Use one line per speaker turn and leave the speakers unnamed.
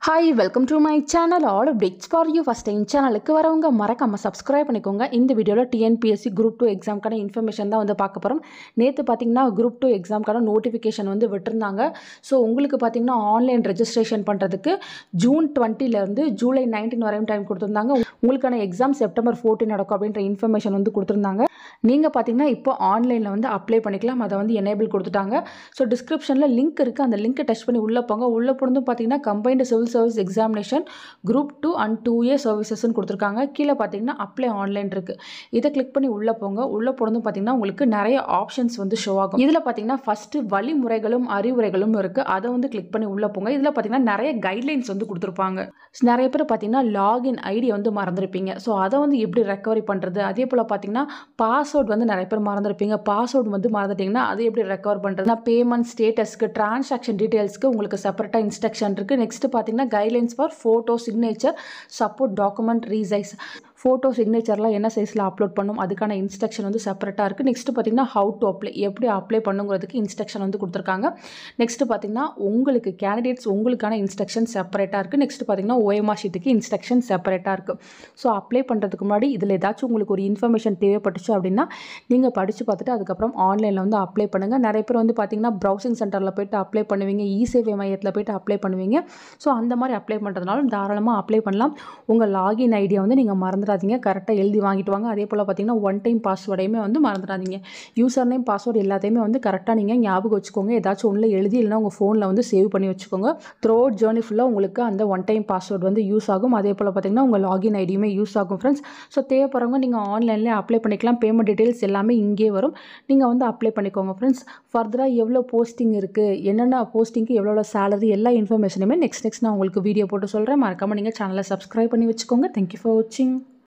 Hi, welcome to my channel. All updates for you. First time சேனலுக்கு வரவங்க மறக்காம subscribe பண்ணிக்கோங்க. இந்த வீடியோல TNPSC Group 2 எக்ஸாம்க்கான இன்ஃபர்மேஷன் தான் வந்து பார்க்க போறோம். நேத்து பாத்தீங்கன்னா Group 2 எக்ஸாம்க்கான நோட்டிஃபிகேஷன் வந்து விட்டுருந்தாங்க. ஸோ உங்களுக்கு பாத்தீங்கன்னா ஆன்லைன் ரெஜிஸ்ட்ரேஷன் பண்றதுக்கு ஜூன் 20 ல இருந்து ஜூலை 19 வரையும் டைம் கொடுத்திருந்தாங்க. உங்களுக்கான எக்ஸாம் செப்டம்பர் 14 நடக்கும் அப்படின்ற இன்ஃபர்மேஷன் வந்து கொடுத்திருந்தாங்க. நீங்க பாத்தீங்கன்னா இப்போ ஆன்லைன்ல வந்து அப்ளை பண்ணிக்கலாம். அதை வந்து எனேபிள் கொடுத்துட்டாங்க. ஸோ டிஸ்கிரிப்ஷன்ல லிங்க் இருக்கு. அந்த லிங்கை டச் பண்ணி உள்ள போங்க. உள்ள போனதும் பாத்தீங்கன்னா combined civil service examination group 2 and 2A சர்வீசஸ்ன்னு கொடுத்துருக்காங்க. கீழே பார்த்தீங்கன்னா அப்ளை ஆன்லைன் இருக்கு. இதை கிளிக் பண்ணி உள்ள போங்க. உள்ள போனதும் பார்த்தீங்கன்னா உங்களுக்கு நிறைய ஆப்ஷன்ஸ் வந்து ஷோ ஆகும். இதில் பார்த்தீங்கன்னா ஃபர்ஸ்ட் வழிமுறைகளும் அறிவுரைகளும் இருக்கு. அதை வந்து கிளிக் பண்ணி உள்ள போங்க. இதில் பார்த்தீங்கன்னா நிறைய கைட்லைன்ஸ் வந்து கொடுத்துருப்பாங்க. நிறைய பேர் பார்த்தீங்கன்னா லாகின் ஐடி வந்து மறந்துருப்பீங்க. ஸோ அதை வந்து எப்படி ரெக்கவரி பண்ணுறது, அதே போல் பார்த்தீங்கன்னா பாஸ்வேர்டு வந்து நிறைய பேர் மறந்துருப்பீங்க. பாஸ்வேர்டு வந்து மறந்துட்டீங்கன்னா அதை எப்படி ரெக்கவர் பண்ணுறது, பேமெண்ட் ஸ்டேட்டஸ்க்கு டிரான்சாக்ஷன் டீட்டெயில்ஸ்க்கு உங்களுக்கு செப்பரேட்டாக இன்ஸ்ட்ரக்ஷன் இருக்குது. நெக்ஸ்ட் பார்த்தீங்கன்னா guidelines for photo signature support document resize. Photo சிக்னேச்சர்லாம் என்ன சைஸில் அப்லோட் பண்ணும் அதுக்கான இன்ஸ்ட்ரக்ஷன் வந்து செப்பரேட்டாக இருக்குது. நெக்ஸ்ட் பார்த்தீங்கன்னா ஹவு டு அப்ளை, எப்படி அப்ளை பண்ணுங்கிறதுக்கு இன்ஸ்ட்ரக்ஷன் வந்து கொடுத்துருக்காங்க. நெக்ஸ்ட் பார்த்தீங்கன்னா உங்களுக்கு கேண்டிடேட்ஸ் உங்களுக்கான இன்ஸ்ட்ரக்ஷன் செப்பரேட்டாக இருக்குது. நெக்ஸ்ட் பார்த்தீங்கன்னா OMR ஷீட்டுக்கு இன்ஸ்ட்ரக்ஷன் செப்பரேட்டாக இருக்குது. ஸோ அப்ளை பண்ணுறதுக்கு முன்னாடி இதில் ஏதாச்சும் உங்களுக்கு ஒரு இன்ஃபர்மேஷன் தேவைப்பட்டுச்சு அப்படின்னா நீங்கள் படித்து பார்த்துட்டு அதுக்கப்புறம் ஆன்லைனில் வந்து அப்ளை பண்ணுங்கள். நிறைய பேர் வந்து பார்த்தீங்கன்னா ப்ரௌசிங் சென்டரில் போய்ட்டு அப்ளை பண்ணுவீங்க, இ-சேவை மையத்தில் போய்ட்டு அப்ளை பண்ணுவீங்க. ஸோ அந்த மாதிரி அப்ளை பண்ணுறதுனால தாராளமாக அப்ளை பண்ணலாம். உங்கள் லாகின் ஐடியை வந்து நீங்கள் மறந்துடாதீங்க, கரெக்டாக எழுதி வாங்கிட்டு வாங்க. அதே போல் பார்த்தீங்கன்னா ஒன் டைம் பாஸ்வேர்டையுமே வந்து மறந்துடாதீங்க. யூசர் நேம் பாஸ்வேர்டு எல்லாத்தையுமே வந்து கரெக்டாக நீங்கள் ஞாபகம் வச்சுக்கோங்க. ஏதாச்சும் ஒன்றில் எழுதி இல்லைனா உங்கள் ஃபோனில் வந்து சேவ் பண்ணி வச்சுக்கோங்க. த்ரூ அவுட் ஜேர்னி ஃபுல்லாக உங்களுக்கு அந்த ஒன் டைம் பாஸ்வேர்டு வந்து யூஸ் ஆகும். அதே போல் பார்த்தீங்கன்னா உங்கள் லாகின் ஐடியுமே யூஸ் ஆகும் ஃப்ரெண்ட்ஸ். ஸோ தேவைப்படுறவங்க நீங்கள் ஆன்லைன்லேயே அப்ளை பண்ணிக்கலாம். பேமெண்ட் டீட்டெயில்ஸ் எல்லாமே இங்கே வரும். நீங்கள் வந்து அப்ளை பண்ணிக்கோங்க ஃப்ரெண்ட்ஸ். ஃபர்தராக எவ்வளோ போஸ்டிங் இருக்குது, என்னென்ன போஸ்டிங்க்கு எவ்வளோ சேலரி, எல்லா இன்ஃபர்மேஷனுமே நெக்ஸ்ட் நான் உங்களுக்கு வீடியோ போட்டு சொல்கிறேன். மறக்காமல் நீங்கள் சேனலை சப்ஸ்கிரைப் பண்ணி வச்சுக்கோங்க. தேங்க்யூ ஃபார் வாட்சிங்.